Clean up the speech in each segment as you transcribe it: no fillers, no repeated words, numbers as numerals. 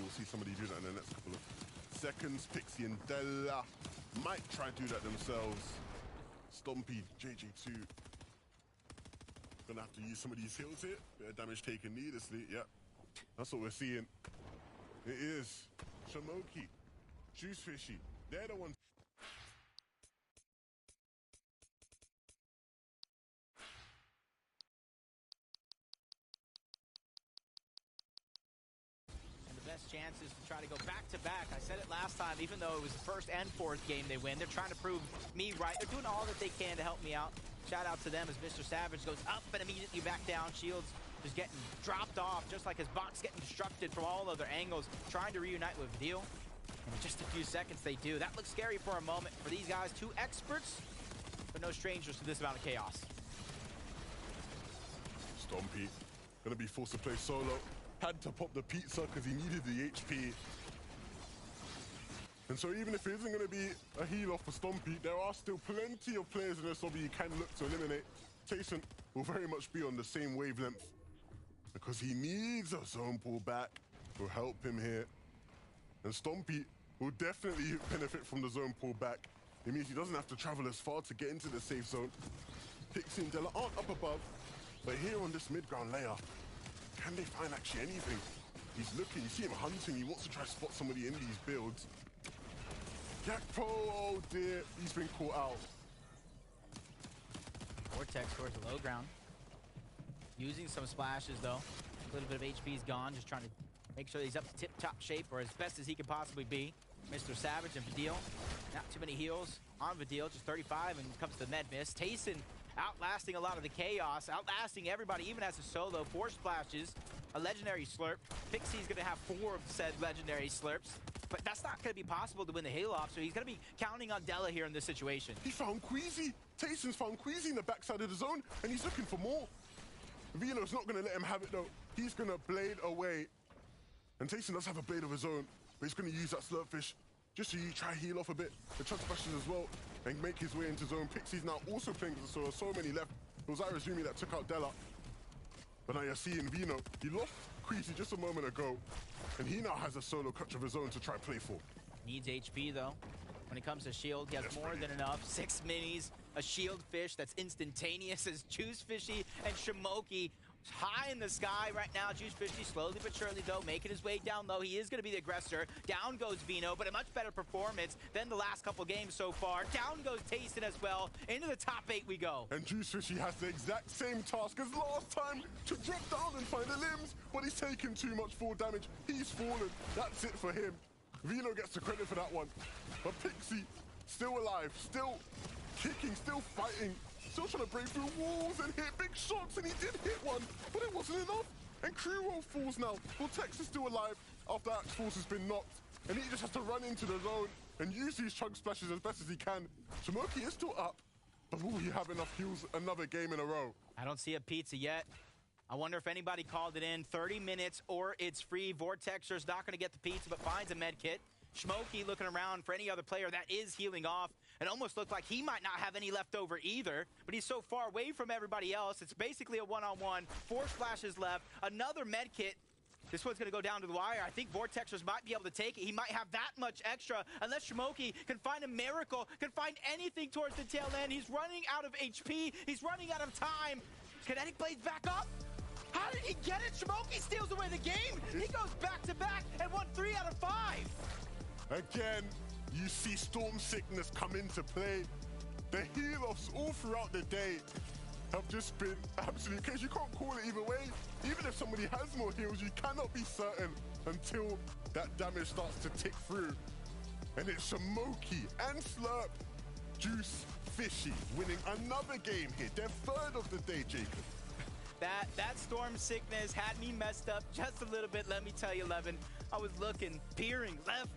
we'll see somebody do that in the next couple of seconds. Pixie and Della might try to do that themselves. Stompy, JJ2. Gonna have to use some of these heals here. Bit of damage taken needlessly. Yep. That's what we're seeing. It is Shamoki, Juice Fishy. They're the ones. Best chances to try to go back-to-back. I said it last time, even though it was the first and fourth game they win, they're trying to prove me right. They're doing all that they can to help me out. Shout out to them as Mr. Savage goes up and immediately back down. Shields just getting dropped off, just like his box getting destructed from all other angles, trying to reunite with Vidil. And in just a few seconds they do. That looks scary for a moment for these guys. Two experts, but no strangers to this amount of chaos. Stompy gonna be forced to play solo. Had to pop the pizza because he needed the HP. And so even if it isn't going to be a heal off for Stompy, there are still plenty of players in this lobby you can look to eliminate. Tayson will very much be on the same wavelength because he needs a zone pull back to help him here. And Stompy will definitely benefit from the zone pull back. It means he doesn't have to travel as far to get into the safe zone. Pixie and Della aren't up above, but here on this mid-ground layer, can they find actually anything? He's looking, you see him hunting, he wants to try to spot somebody in these builds. Jakpo, oh dear, he's been caught out. Vortex towards the low ground. Using some splashes though. A little bit of HP's gone, just trying to make sure he's up to tip-top shape or as best as he can possibly be. Mr. Savage and Vidil, not too many heals on Vidil, just 35 and comes to the med miss. Tayson outlasting a lot of the chaos, outlasting everybody, even as a solo. 4 splashes, a legendary slurp. Pixie's gonna have 4 of said legendary slurps, but that's not gonna be possible to win the Halo off, so he's gonna be counting on Della here in this situation. He found Queasy. Tayson's found Queasy in the backside of the zone, and he's looking for more. Vino's not gonna let him have it though. He's gonna blade away. And Tayson does have a blade of his own, but he's gonna use that slurpfish just to try heal off a bit. The chug splashes as well, and make his way into zone. Pixie's now also playing with the solo, so many left. It was Irazumi that took out Della. But now you're seeing Vino. He lost Queasy just a moment ago, and he now has a solo clutch of his own to try play for. Needs HP though. When it comes to shield, he has more than enough. 6 minis, a shield fish that's instantaneous as Juice Fishy and Shamoki high in the sky right now. Juice Fishy slowly but surely though making his way down low. He is going to be the aggressor. Down goes Vino, but a much better performance than the last couple games so far. Down goes Tayson as well. Into the top 8 we go. And Juice Fishy has the exact same task as last time to drop down and find the limbs, but he's taken too much fall damage. He's fallen. That's it for him. Vino gets the credit for that one. But Pixie, still alive, still kicking, still fighting. Still trying to break through walls and hit big shots, and he did hit one, but it wasn't enough. And Crew falls now. Vortex is still alive after Axe Force has been knocked, and he just has to run into the zone and use these chug splashes as best as he can. Shamoki is still up, but will he have enough heals another game in a row? I don't see a pizza yet. I wonder if anybody called it in. 30 minutes or it's free. Vortexer's not going to get the pizza, but finds a med kit. Smokey looking around for any other player that is healing off. It almost looked like he might not have any left over either, but he's so far away from everybody else. It's basically a one-on-one. 4 splashes left. Another med kit. This one's going to go down to the wire. I think Vortexers might be able to take it. He might have that much extra unless Shamoki can find a miracle, can find anything towards the tail end. He's running out of HP. He's running out of time. Kinetic Blade's back up. How did he get it? Shamoki steals away the game. He goes back-to-back and won 3 out of 5. Again, you see Storm Sickness come into play. The heal-offs all throughout the day have just been absolute case. You can't call it either way. Even if somebody has more heals, you cannot be certain until that damage starts to tick through. And it's Shamoki and Slurp. Juice Fishy winning another game here. Their 3rd of the day, Jacob. That Storm Sickness had me messed up just a little bit, let me tell you, Levin. I was looking, peering, left,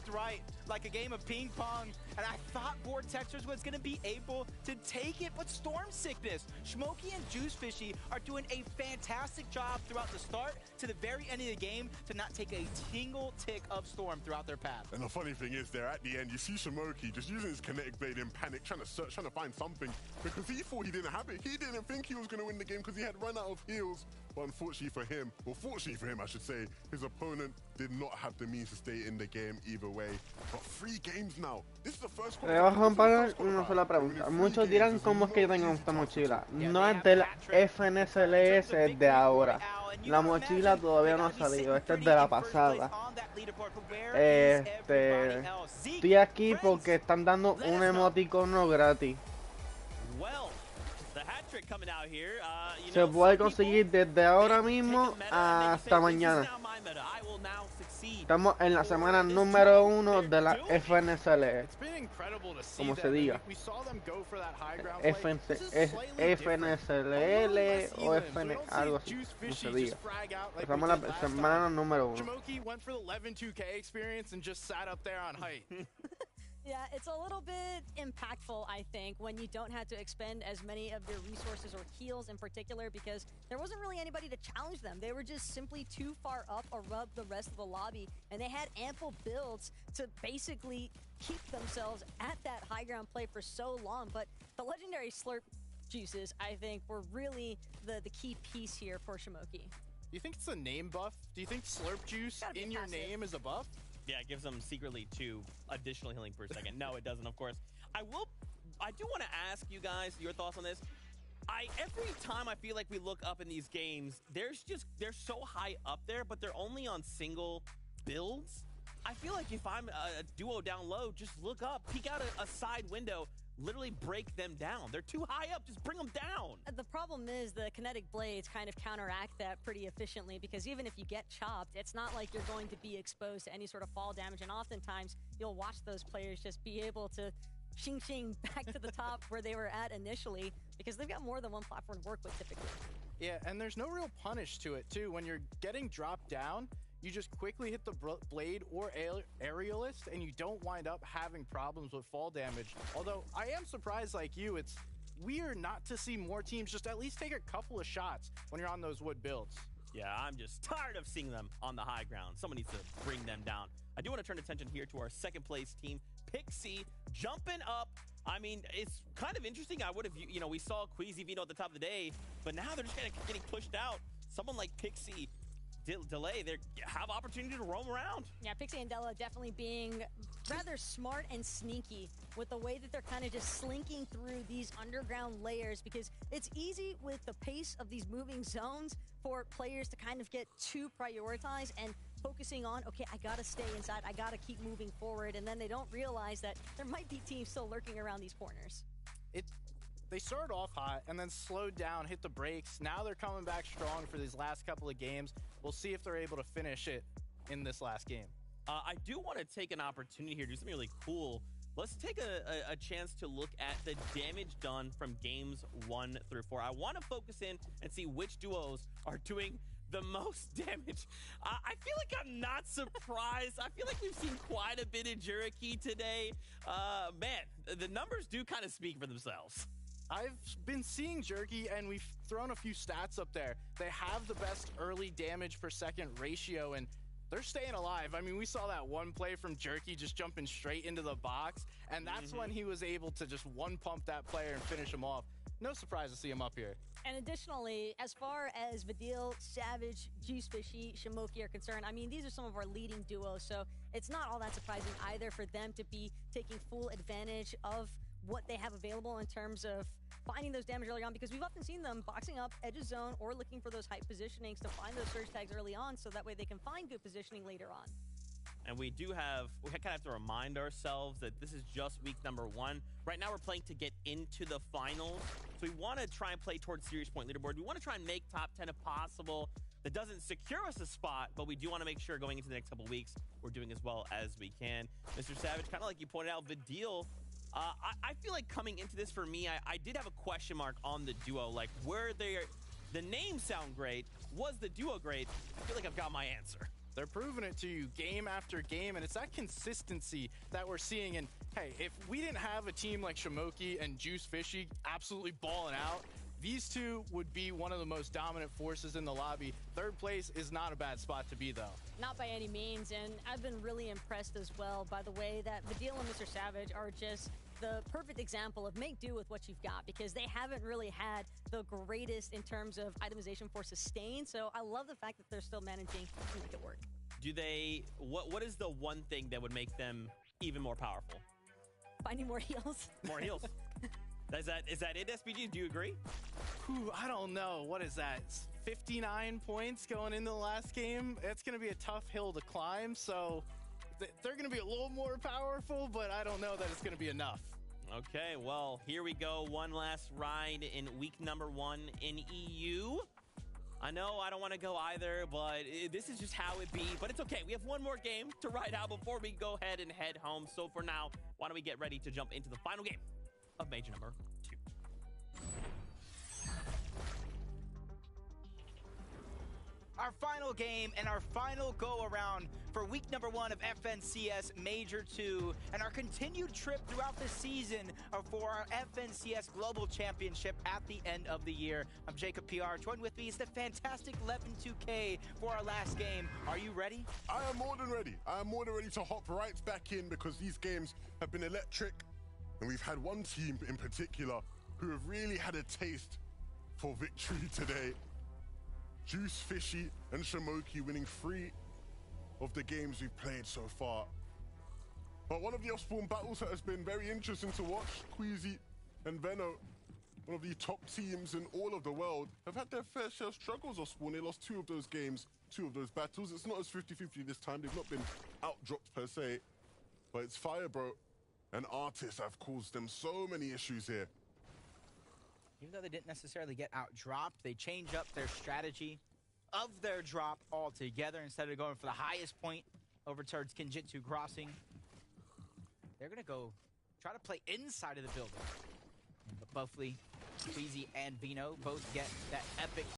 right, like a game of ping pong, and I thought Vortexers was going to be able to take it, but Storm Sickness, Smokey and Juice Fishy are doing a fantastic job throughout the start to the very end of the game to not take a single tick of Storm throughout their path. And the funny thing is, there at the end, you see Shamoki just using his kinetic blade in panic, trying to search, trying to find something, because he thought he didn't have it. He didn't think he was going to win the game because he had run out of heals. But unfortunately for him, well, fortunately for him, I should say, his opponent did not have the means to stay in the game either way. But 3 games now. This is the first Le bajo a comparar una sola pregunta. Muchos dirán cómo es que yo tengo esta mochila. No es del FNSLS, es de ahora. La mochila todavía no ha salido, esta es de la pasada. Estoy aquí porque están dando un emoticono gratis. Se puede conseguir desde ahora mismo hasta mañana. Estamos en la semana número 1 de la FNSL, como se diga. FNSL o FN, algo así, como se diga. Estamos en la semana número 1. Yeah, it's a little bit impactful, I think, when you don't have to expend as many of your resources or heals in particular, because there wasn't really anybody to challenge them. They were just simply too far up or rub the rest of the lobby, and they had ample builds to basically keep themselves at that high ground play for so long. But the legendary slurp juices, I think, were really the key piece here for Shimoki. Do you think it's a name buff? Do you think slurp juice in your name is a buff? Yeah, it gives them secretly 2 additional healing per second. No, it doesn't, of course. I do want to ask you guys your thoughts on this. Every time I feel like we look up in these games, they're so high up there, but they're only on single builds. I feel like if I'm a duo down low, just look up, peek out a side window, literally break them down. They're too high up, just bring them down. The problem is the kinetic blades kind of counteract that pretty efficiently, because even if you get chopped, it's not like you're going to be exposed to any sort of fall damage, and oftentimes you'll watch those players just be able to shing back to the top where they were at initially, because they've got more than one platform to work with typically. Yeah, and there's no real punish to it too. When you're getting dropped down, you just quickly hit the blade or aerialist, and you don't wind up having problems with fall damage. Although I am surprised, like you, it's weird not to see more teams just at least take a couple of shots when you're on those wood builds. Yeah, I'm just tired of seeing them on the high ground. Someone needs to bring them down. I do want to turn attention here to our second place team, Pixie, jumping up. I mean, it's kind of interesting. I would have, we saw Queasy Vito at the top of the day, but now they're just kind of getting pushed out. Someone like Pixie, Delay, they have opportunity to roam around. Yeah, Pixie and Della definitely being rather smart and sneaky with the way that they're kind of just slinking through these underground layers, because it's easy with the pace of these moving zones for players to kind of get too prioritized and focusing on, okay, I gotta stay inside, I gotta keep moving forward, and then they don't realize that there might be teams still lurking around these corners. They started off hot and then slowed down, hit the brakes. Now they're coming back strong for these last couple of games. We'll see if they're able to finish it in this last game. I do want to take an opportunity here to do something really cool. Let's take a chance to look at the damage done from games 1 through 4. I want to focus in and see which duos are doing the most damage. I feel like I'm not surprised. I feel like we've seen quite a bit of Juriki today. Man, the numbers do kind of speak for themselves. I've been seeing Jerky, and we've thrown a few stats up there. They have the best early damage per second ratio, and they're staying alive. I mean, we saw that one play from Jerky just jumping straight into the box, and that's when he was able to just one-pump that player and finish him off. No surprise to see him up here. And additionally, as far as Vidil, Savage, Juice Fishy, Shimoki are concerned, I mean, these are some of our leading duos, so it's not all that surprising either for them to be taking full advantage of what they have available in terms of finding those damage early on, because we've often seen them boxing up edge of zone or looking for those height positionings to find those surge tags early on, so that way they can find good positioning later on. And we kind of have to remind ourselves that this is just week number 1. Right now we're playing to get into the finals, so we want to try and play towards Series Point leaderboard. We want to try and make top 10 if possible. That doesn't secure us a spot, but we do want to make sure going into the next couple weeks we're doing as well as we can. Mr. Savage, kind of like you pointed out, Vidil, I feel like coming into this, for me, I did have a question mark on the duo. Like, the names sound great. Was the duo great? I feel like I've got my answer. They're proving it to you game after game, and it's that consistency that we're seeing. And hey, if we didn't have a team like Shimoki and Juice Fishy absolutely balling out, these two would be one of the most dominant forces in the lobby. Third place is not a bad spot to be, though. Not by any means, and I've been really impressed as well by the way that Vidil and Mr. Savage are just the perfect example of make do with what you've got, because they haven't really had the greatest in terms of itemization for sustain. So I love the fact that they're still managing to make it work. Do they, what is the one thing that would make them even more powerful? Finding more heals. More heals. Is that it, SPG? Do you agree? Whew, I don't know. What is that? 59 points going into the last game. It's going to be a tough hill to climb, so they're going to be a little more powerful, but I don't know that it's going to be enough. Okay, well, here we go. One last ride in week number 1 in EU. I know I don't want to go either, but this is just how it be. But it's okay. We have one more game to ride out before we go ahead and head home. So for now, why don't we get ready to jump into the final game of Major number 2. Our final game and our final go-around for week number 1 of FNCS Major 2 and our continued trip throughout the season for our FNCS Global Championship at the end of the year. I'm Jacob PR. Joined with me is the fantastic 11-2K for our last game. Are you ready? I am more than ready. I am more than ready to hop right back in because these games have been electric. And we've had one team in particular who have really had a taste for victory today. Juice, Fishy, and Shamoki winning 3 of the games we've played so far. But one of the off-spawn battles that has been very interesting to watch, Queasy and Veno, one of the top teams in all of the world, have had their fair share of struggles off-spawn. They lost 2 of those games, 2 of those battles. It's not as 50-50 this time. They've not been out-dropped per se, but it's Firebro and Artis have caused them so many issues here. Even though they didn't necessarily get out-dropped, they change up their strategy of their drop altogether. Instead of going for the highest point over towards Kinjitsu Crossing, they're going to go try to play inside of the building. But Buffly, Queasy, and Vino both get that epic